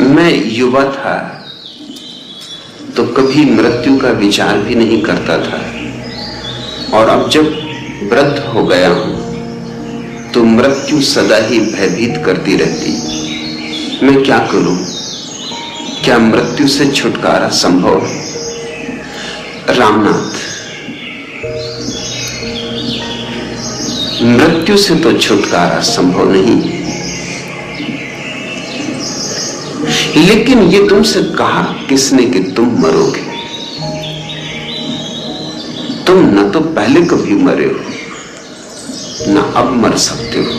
मैं युवा था तो कभी मृत्यु का विचार भी नहीं करता था, और अब जब वृद्ध हो गया हूं तो मृत्यु सदा ही भयभीत करती रहती। मैं क्या करूं? क्या मृत्यु से छुटकारा संभव है? रामनाथ, मृत्यु से तो छुटकारा संभव नहीं है, लेकिन ये तुमसे कहा किसने कि तुम मरोगे? तुम न तो पहले कभी मरे हो, न अब मर सकते हो।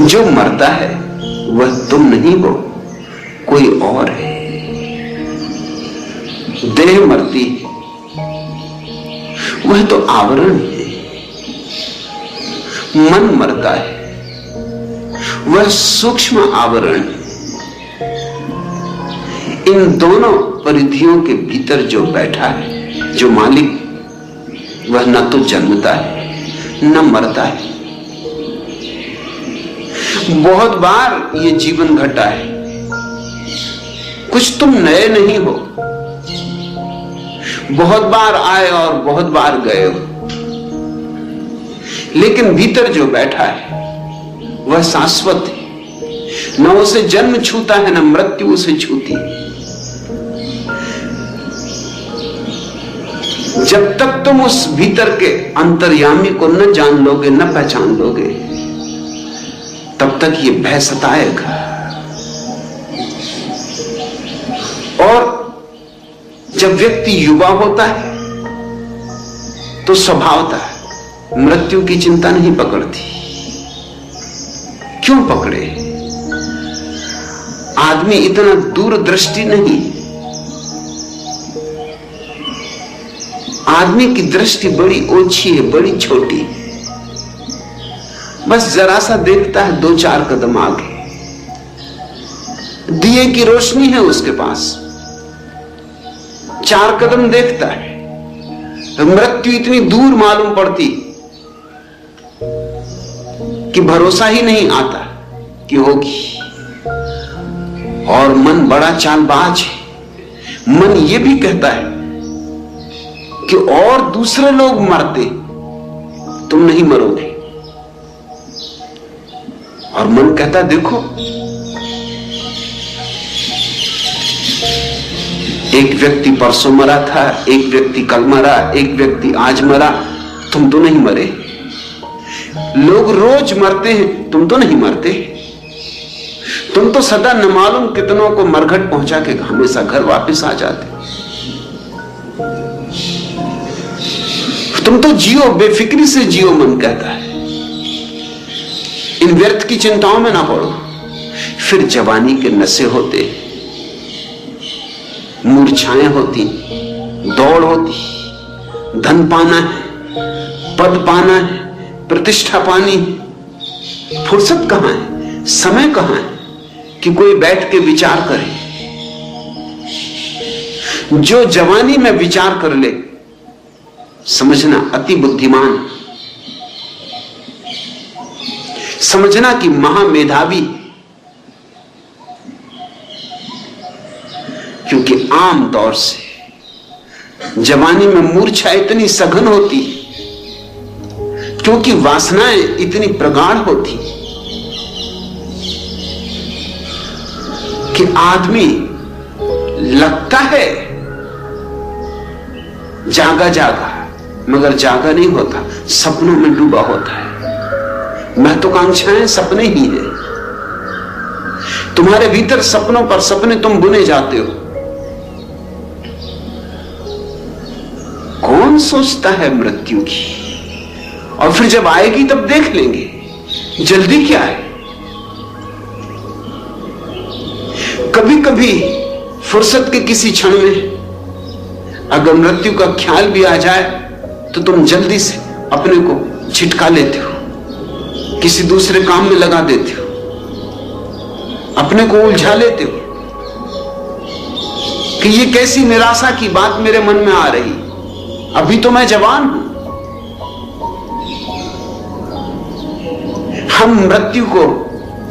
जो मरता है वह तुम नहीं हो, कोई और है। देह मरती है, वह तो आवरण है। मन मरता है, वह सूक्ष्म आवरण है। इन दोनों परिधियों के भीतर जो बैठा है, जो मालिक, वह न तो जन्मता है न मरता है। बहुत बार ये जीवन घटा है, कुछ तुम नए नहीं हो। बहुत बार आए और बहुत बार गए हो, लेकिन भीतर जो बैठा है वह शाश्वत है। न उसे जन्म छूता है, न मृत्यु उसे छूती है। जब तक तुम उस भीतर के अंतर्यामी को न जान लोगे, न पहचान लोगे, तब तक ये भय सताएगा। और जब व्यक्ति युवा होता है तो स्वभावतः मृत्यु की चिंता नहीं पकड़ती। क्यों पकड़े? आदमी इतना दूरदृष्टि नहीं। आदमी की दृष्टि बड़ी ओछी है, बड़ी छोटी है। बस जरा सा देखता है 2-4 कदम आगे। दिए की रोशनी है उसके पास, 4 कदम देखता है। मृत्यु इतनी दूर मालूम पड़ती कि भरोसा ही नहीं आता कि होगी। और मन बड़ा चालबाज है। मन ये भी कहता है कि और दूसरे लोग मरते, तुम नहीं मरोगे। और मन कहता देखो, एक व्यक्ति परसों मरा था, एक व्यक्ति कल मरा, एक व्यक्ति आज मरा, तुम तो नहीं मरे। लोग रोज मरते हैं, तुम तो नहीं मरते। तुम तो सदा न मालूम कितनों को मरघट पहुंचा के हमेशा घर वापस आ जाते। तुम तो जियो, बेफिक्री से जियो, मन कहता है। इन व्यर्थ की चिंताओं में ना पड़ो। फिर जवानी के नशे होते, मूर्छाएं होती, दौड़ होती, धन पाना है, पद पाना है, प्रतिष्ठा पानी। फुर्सत कहां है, समय कहां है कि कोई बैठ के विचार करे। जो जवानी में विचार कर ले, समझना अति बुद्धिमान, समझना कि महामेधावी। क्योंकि आम तौर से जवानी में मूर्छा इतनी सघन होती, क्योंकि वासनाएं इतनी प्रगाढ़ होती कि आदमी लगता है जागा जागा, मगर जागा नहीं होता, सपनों में डूबा होता है। महत्वाकांक्षाएं सपने ही हैं। तुम्हारे भीतर सपनों पर सपने तुम बुने जाते हो। कौन सोचता है मृत्यु की? और फिर जब आएगी तब देख लेंगे, जल्दी क्या है? कभी कभी फुर्सत के किसी क्षण में अगर मृत्यु का ख्याल भी आ जाए तो तुम जल्दी से अपने को छिटका लेते हो, किसी दूसरे काम में लगा देते हो, अपने को उलझा लेते हो कि ये कैसी निराशा की बात मेरे मन में आ रही, अभी तो मैं जवान हूं। हम मृत्यु को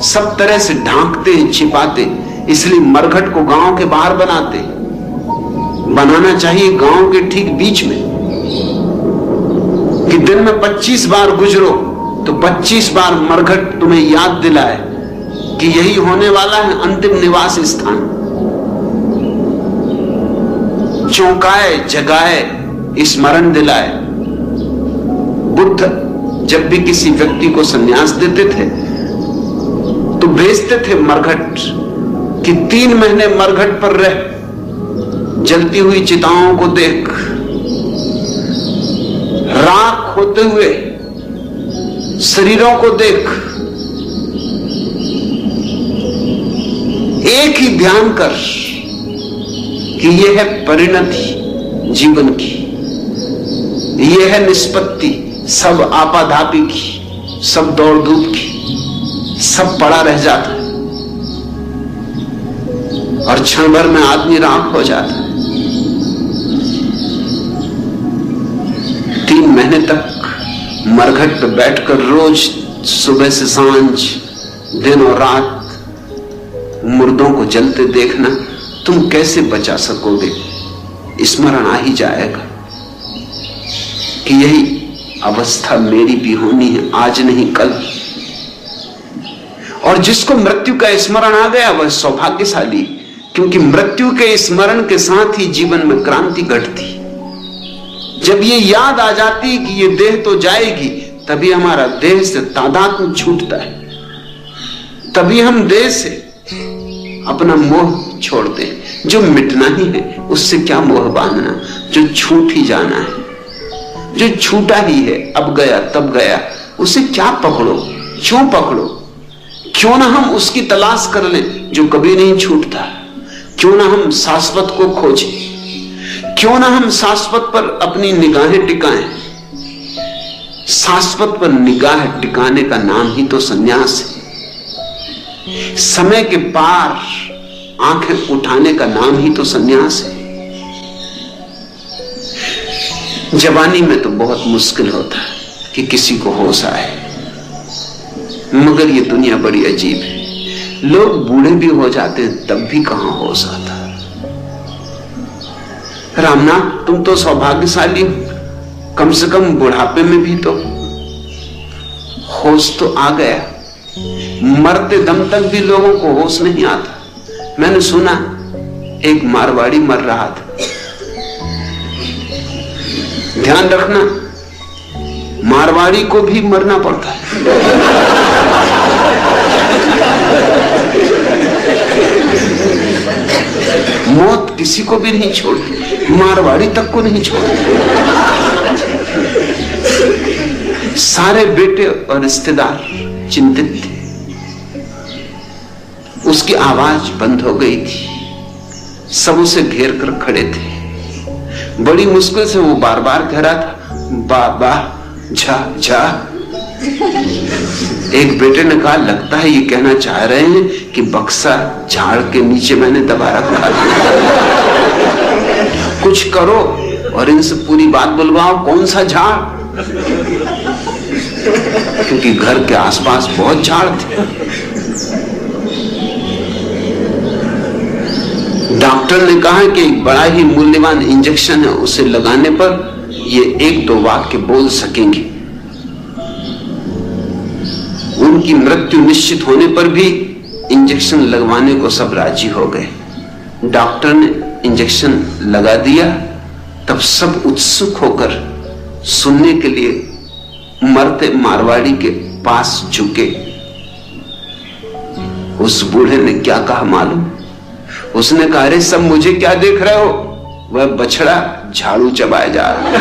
सब तरह से ढांकते हैं, छिपाते, इसलिए मरघट को गांव के बाहर बनाना चाहिए गांव के ठीक बीच में, कि दिन में 25 बार गुजरो तो 25 बार मरघट तुम्हें याद दिलाए कि यही होने वाला है अंतिम निवास स्थान। चौंकाए, जगाए, स्मरण दिलाए। बुद्ध जब भी किसी व्यक्ति को संन्यास देते थे तो भेजते थे मरघट कि 3 महीने मरघट पर रह, जलती हुई चिताओं को देख, राख होते हुए शरीरों को देख, एक ही ध्यान कर कि यह है परिणति जीवन की, यह है निष्पत्ति सब आपाधापी की, सब दौड़ धूप की, सब पड़ा रह जाता है और क्षण भर में आदमी राख हो जाता है। 3 महीने तक मरघट पर बैठकर रोज सुबह से सांझ, दिन और रात मुर्दों को जलते देखना, तुम कैसे बचा सकोगे? स्मरण आ ही जाएगा कि यही अवस्था मेरी भी होनी है, आज नहीं कल। और जिसको मृत्यु का स्मरण आ गया वह सौभाग्यशाली, क्योंकि मृत्यु के स्मरण के साथ ही जीवन में क्रांति घटती। जब ये याद आ जाती कि ये देह तो जाएगी, तभी हमारा देह से तादात्म्य छूटता है, तभी हम देह से अपना मोह छोड़ते हैं। जो मिटना ही है उससे क्या मोह बांधना, जो छूट ही जाना है, जो छूटा ही है, अब गया तब गया, उसे क्या पकड़ो, क्यों पकड़ो? क्यों ना हम उसकी तलाश कर लें जो कभी नहीं छूटता? क्यों ना हम शाश्वत को खोजें? क्यों ना हम शाश्वत पर अपनी निगाहें टिकाएं? शाश्वत पर निगाह टिकाने का नाम ही तो संन्यास है। समय के पार आंखें उठाने का नाम ही तो संन्यास है। जवानी में तो बहुत मुश्किल होता है कि किसी को होश आए, मगर ये दुनिया बड़ी अजीब है। लोग बूढ़े भी हो जाते हैं तब भी कहां होश आता। रामनाथ, तुम तो सौभाग्यशाली हो, कम से कम बुढ़ापे में भी तो होश तो आ गया। मरते दम तक भी लोगों को होश नहीं आता। मैंने सुना एक मारवाड़ी मर रहा था। ध्यान रखना, मारवाड़ी को भी मरना पड़ता है। मौत किसी को भी नहीं छोड़ती, मारवाड़ी तक को नहीं छोड़ती। सारे बेटे और रिश्तेदार चिंतित थे। उसकी आवाज बंद हो गई थी, सब उसे घेर कर खड़े थे। बड़ी मुश्किल से वो बार बार कह रहा था, बाबा जा जा। एक बेटे ने कहा, लगता है ये कहना चाह रहे हैं कि बक्सा झाड़ के नीचे मैंने दबा रखा है, कुछ करो और इनसे पूरी बात बुलवाओ। कौन सा झाड़? क्योंकि घर के आसपास बहुत झाड़ थे। डॉक्टर ने कहा कि एक बड़ा ही मूल्यवान इंजेक्शन है, उसे लगाने पर ये 1-2 वाक्य बोल सकेंगे। उनकी मृत्यु निश्चित होने पर भी इंजेक्शन लगवाने को सब राजी हो गए। डॉक्टर ने इंजेक्शन लगा दिया, तब सब उत्सुक होकर सुनने के लिए मरते मारवाड़ी के पास झुके। उस बूढ़े ने क्या कहा मालूम? उसने कहा, अरे सब मुझे क्या देख रहे हो? वह बछड़ा झाड़ू चबाए जा रहा है।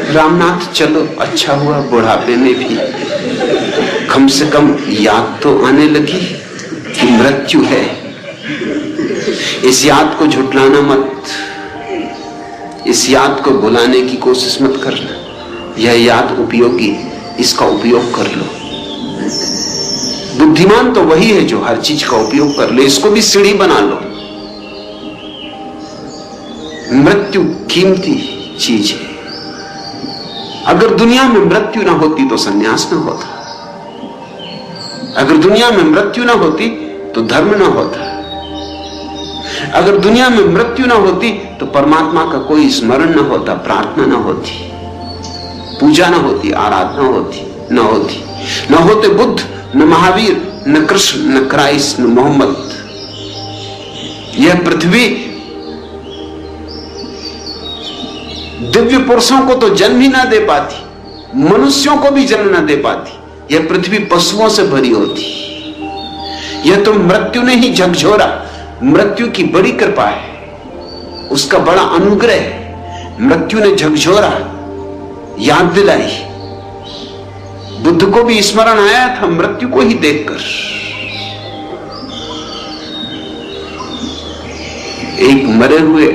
रामनाथ, चलो अच्छा हुआ बुढ़ापे में भी कम से कम याद तो आने लगी कि मृत्यु है। इस याद को झुठलाना मत, इस याद को भुलाने की कोशिश मत करना। यह याद उपयोगी, इसका उपयोग कर लो। बुद्धिमान तो वही है जो हर चीज का उपयोग कर ले। इसको भी सीढ़ी बना लो, मृत्यु कीमती चीज है। अगर दुनिया में मृत्यु ना होती तो सन्यास ना होता, अगर दुनिया में मृत्यु ना होती तो धर्म ना होता, अगर दुनिया में मृत्यु ना होती तो परमात्मा का कोई स्मरण ना होता, प्रार्थना ना होती, पूजा ना होती, आराधना होती, न होते बुद्ध, न महावीर, न कृष्ण, न क्राइस्ट, न मोहम्मद। यह पृथ्वी दिव्य पुरुषों को तो जन्म ही ना दे पाती, मनुष्यों को भी जन्म ना दे पाती। यह पृथ्वी पशुओं से भरी होती। यह तो मृत्यु ने ही झकझोरा। मृत्यु की बड़ी कृपा है, उसका बड़ा अनुग्रह है। मृत्यु ने झकझोरा, याद दिलाई। बुद्ध को भी स्मरण आया था मृत्यु को ही देखकर। एक मरे हुए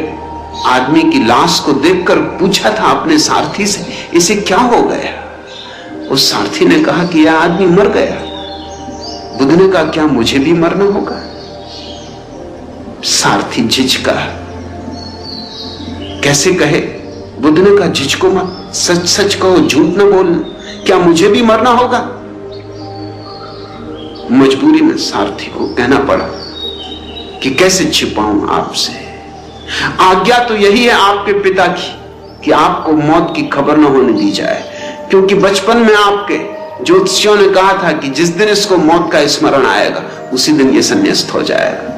आदमी की लाश को देखकर पूछा था अपने सारथी से, इसे क्या हो गया? उस सारथी ने कहा कि यह आदमी मर गया। बुद्ध ने कहा, क्या मुझे भी मरना होगा? सारथी झिझका, कैसे कहे? बुद्ध ने कहा, झिझको मत, सच सच कहो, झूठ न बोलना। क्या मुझे भी मरना होगा? मजबूरी में सारथी को कहना पड़ा कि कैसे छिपाऊं आपसे। आज्ञा तो यही है आपके पिता की कि आपको मौत की खबर न होने दी जाए, क्योंकि बचपन में आपके ज्योतिषियों ने कहा था कि जिस दिन इसको मौत का स्मरण आएगा उसी दिन ये संन्यास्त हो जाएगा।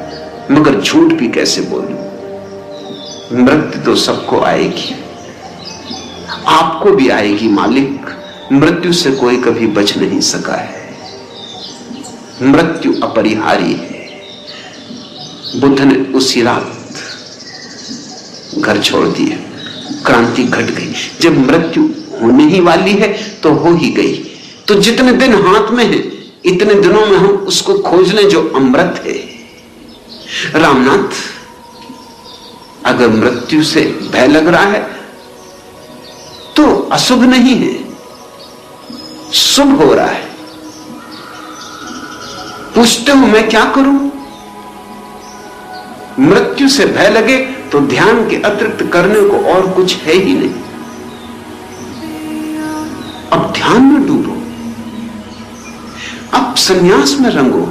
मगर झूठ भी कैसे बोलूं? मृत्यु तो सबको आएगी, आपको भी आएगी मालिक। मृत्यु से कोई कभी बच नहीं सका है, मृत्यु अपरिहार्य है। बुद्ध ने उसी रात घर छोड़ दिया, क्रांति घट गई। जब मृत्यु होने ही वाली है तो हो ही गई। तो जितने दिन हाथ में है इतने दिनों में हम उसको खोज लें जो अमृत है। रामनाथ, अगर मृत्यु से भय लग रहा है तो अशुभ नहीं है, शुभ हो रहा है। पूछते हो मैं क्या करूं? मृत्यु से भय लगे तो ध्यान के अतिरिक्त करने को और कुछ है ही नहीं। अब ध्यान में डूबो, अब संन्यास में रंगो,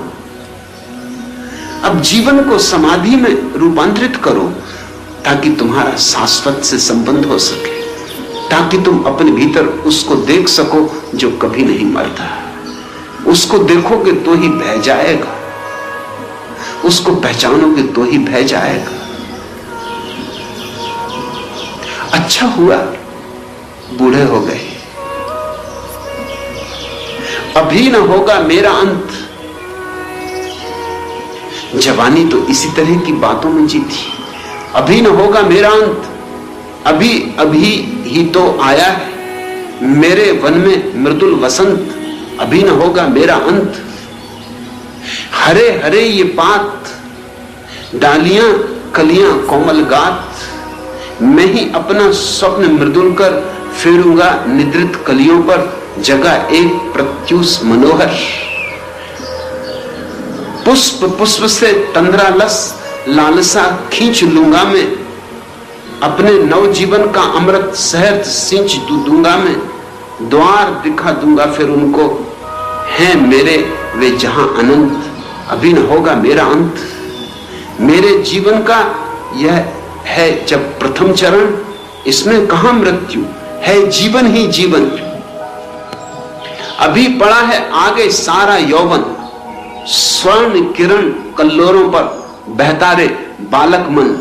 अब जीवन को समाधि में रूपांतरित करो, ताकि तुम्हारा शाश्वत से संबंध हो सके, ताकि तुम अपने भीतर उसको देख सको जो कभी नहीं मरता। उसको देखोगे तो ही बह जाएगा, उसको पहचानोगे तो ही बह जाएगा। अच्छा हुआ बूढ़े हो गए, अभी न होगा मेरा अंत। जवानी तो इसी तरह की बातों में जीती। अभी न होगा मेरा अंत, अभी अभी ही तो आया है मेरे वन में मृदुल वसंत। अभी न होगा मेरा अंत। हरे हरे ये पात, डालियां कलियां कोमल गात, मैं ही अपना स्वप्न मृदुल कर फेरूंगा निद्रित कलियों पर, जगह एक प्रत्युष मनोहर। पुष्प पुष्प से तंद्रालस लालसा खींच लूंगा मैं, अपने नव जीवन का अमृत सहर्ष सिंच दूंगा मैं। द्वार दिखा दूंगा फिर उनको, हैं मेरे वे जहां अनंत। अभी न होगा मेरा अंत। मेरे जीवन का यह है जब प्रथम चरण, इसमें कहां मृत्यु है, जीवन ही जीवन। अभी पड़ा है आगे सारा यौवन, स्वर्ण किरण कल्लोरों पर बहता रे बालक मन।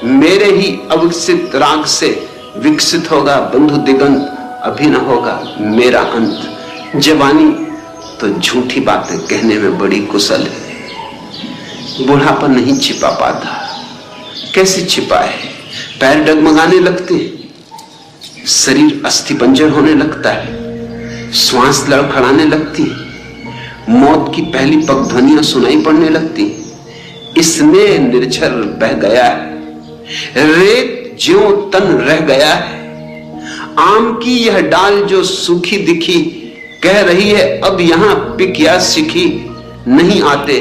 मेरे ही अविकसित राग से विकसित होगा बंधु दिगंत। अभी न होगा मेरा अंत। जवानी तो झूठी बातें कहने में बड़ी कुशल है, बुढ़ापन नहीं छिपा पाता। कैसे छिपाए? पैर डगमगाने लगते, शरीर अस्थिपंजर होने लगता है, श्वास लड़खड़ाने लगती, मौत की पहली पगध्वनियां सुनाई पड़ने लगती। इसने निर्झर बह गया है, रेत ज्यों तन रह गया है। आम की यह डाल जो सूखी दिखी, कह रही है अब यहां पिक या सिखी। नहीं आते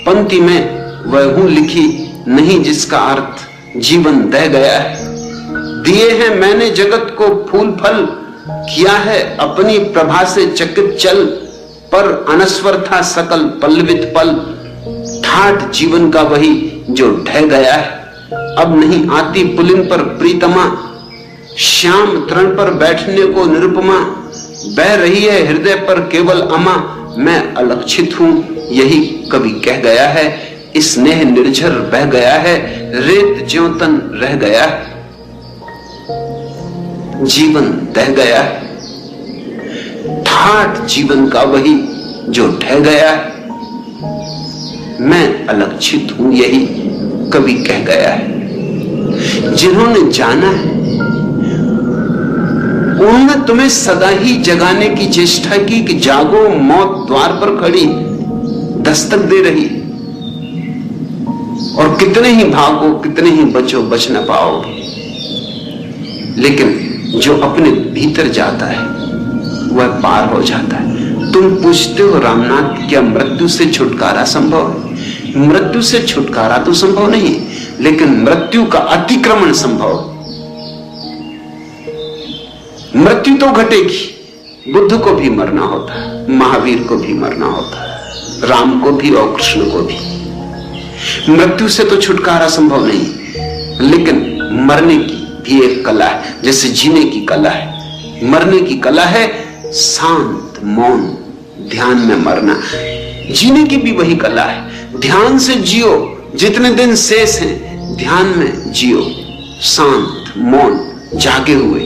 पंक्ति में वह हूं लिखी, नहीं जिसका अर्थ जीवन दह गया है। दिए हैं मैंने जगत को फूल फल, किया है अपनी प्रभा से चकित चल, पर अनस्वर था सकल पल्लवित पल। ठाठ जीवन का वही जो ढह गया है, अब नहीं आती पुलिन पर प्रीतमा। श्याम तृण पर बैठने को निरुपमा, बह रही है हृदय पर केवल अमा। मैं अलक्षित हूं यही कवि कह गया है, स्नेह निर्झर बह गया है, रेत ज्योतन रह गया है, जीवन दह गया है। ठाठ जीवन का वही जो ढह गया है, मैं अलक्षित हूं यही कवि कह गया है। जिन्होंने जाना है उन्होंने तुम्हें सदा ही जगाने की चेष्टा की कि जागो, मौत द्वार पर खड़ी दस्तक दे रही, और कितने ही भागो कितने ही बचो बच न पाओगे। लेकिन जो अपने भीतर जाता है वह पार हो जाता है। तुम पूछते हो रामनाथ क्या मृत्यु से छुटकारा संभव है? मृत्यु से छुटकारा तो संभव नहीं, लेकिन मृत्यु का अतिक्रमण संभव है। मृत्यु तो घटेगी, बुद्ध को भी मरना होता है, महावीर को भी मरना होता है, राम को भी और कृष्ण को भी। मृत्यु से तो छुटकारा संभव नहीं, लेकिन मरने की भी एक कला है, जैसे जीने की कला है। मरने की कला है शांत मौन ध्यान में मरना। जीने की भी वही कला है, ध्यान से जियो, जितने दिन शेष हैं ध्यान में जियो, शांत मौन जागे हुए,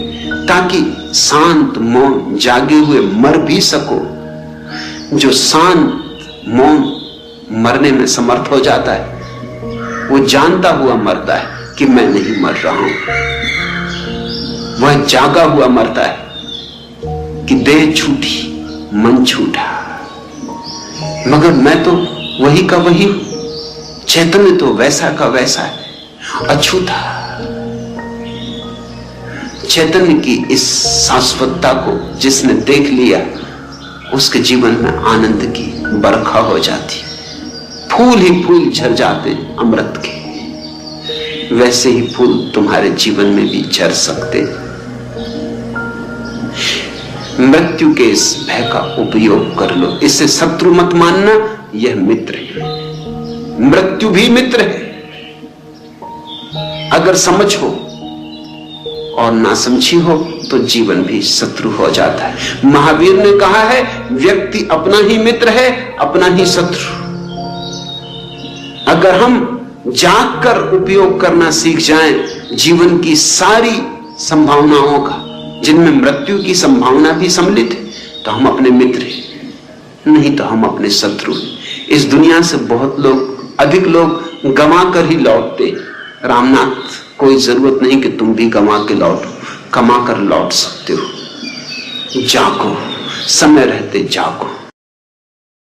ताकि शांत मौन जागे हुए मर भी सको। जो शांत मौन मरने में समर्थ हो जाता है वो जानता हुआ मरता है कि मैं नहीं मर रहा हूं। वह जागा हुआ मरता है कि देह छूटी मन छूटा, मगर मैं तो वही का वही हूं, चैतन्य तो वैसा का वैसा है, अछूता। चैतन्य की इस शाश्वतता को जिसने देख लिया उसके जीवन में आनंद की बरखा हो जाती, फूल ही फूल झर जाते अमृत के। वैसे ही फूल तुम्हारे जीवन में भी झर सकते। मृत्यु के इस भय का उपयोग कर लो, इसे शत्रु मत मानना, यह मित्र है। मृत्यु भी मित्र है, अगर समझ हो और ना समझी हो तो जीवन भी शत्रु हो जाता है। महावीर ने कहा है व्यक्ति अपना ही मित्र है, अपना ही शत्रु। अगर हम जाग कर उपयोग करना सीख जाएं जीवन की सारी संभावनाओं का, जिनमें मृत्यु की संभावना भी सम्मिलित है, तो हम अपने मित्र हैं, नहीं तो हम अपने शत्रु हैं। इस दुनिया से बहुत लोग, अधिक लोग गंवा कर ही लौटते। रामनाथ, कोई जरूरत नहीं कि तुम भी गंवा के लौटो, कमा कर लौट सकते हो। जागो, समय रहते जागो।